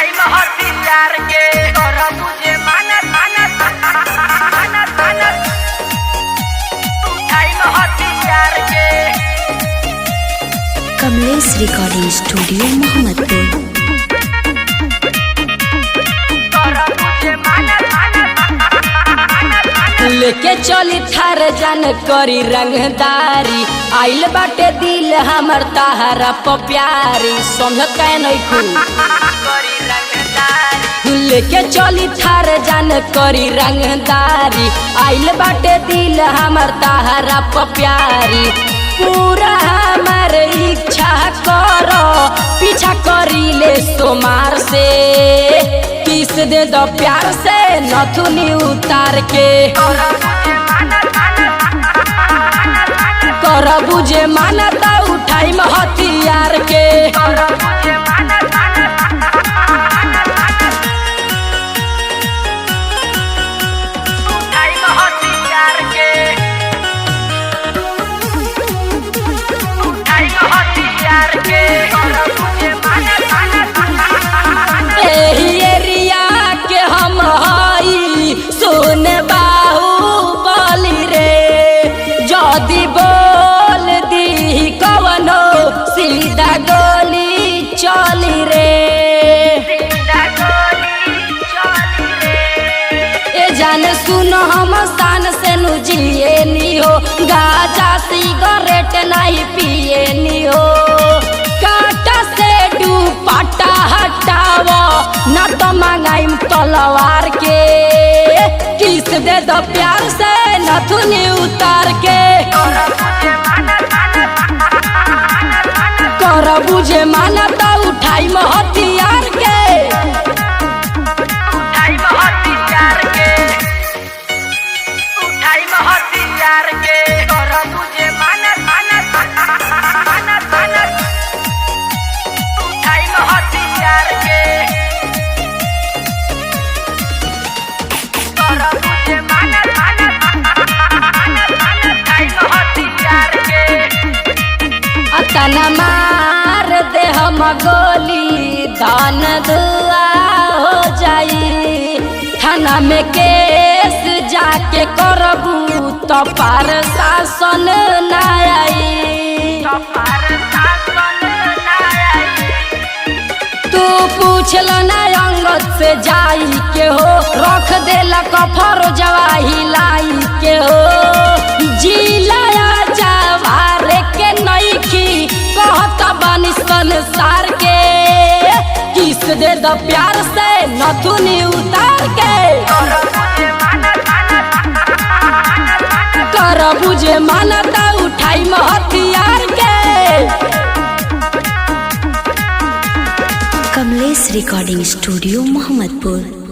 उठाई महती प्यार के और तुझे मानत मानत मानत मानत उठाई महती प्यार के। Kamlesh recording studio Mohammadpur. लेके चली थार जान करी रंगदारी आइल बाटे दिल हमर ताहरा प प्यारी समझत काहे नहीं खू लेके चली थार जान करी रंगदारी आइल बाटे दिल हमर ताहरा प प्यारी पूरा हमर इच्छा करो पीछा करी ले सोमार से किस दे दो प्यार से नथुनी उतार के कर बुझे मानता उठाई हथियार के सीधा गोली चली रे ए जाने सुनो हम स्थान से नुजिए नी हो गाजा सिगरेट नहीं पिए नी हो काटा से दुपट्टा हटावो ना तो मंगाई तलवार के किस दे दो प्यार से नथुनी उतार के कर बुझे मानता उठाई हथियार के उठाई हथियार के उठाई हथियार के कर बुझे मानत मानत मानत मानत उठाई हथियार के कर बुझे मानत मानत मानत उठाई हथियार के। अतना मार दे हम गोली दान दुआ हो जाई थाना में केस जाके करबू तो पार शासन न आई तू पूछल न अंगत से जाई के हो रख देला कफर जवाही लाई के हो जिलाया जवार के नईखी कहता बानी संसार के किस दे द प्यार से नथुनी उतार के कर बुझे मानता उठाई हथियार के। Kamlesh recording studio Mohammadpur.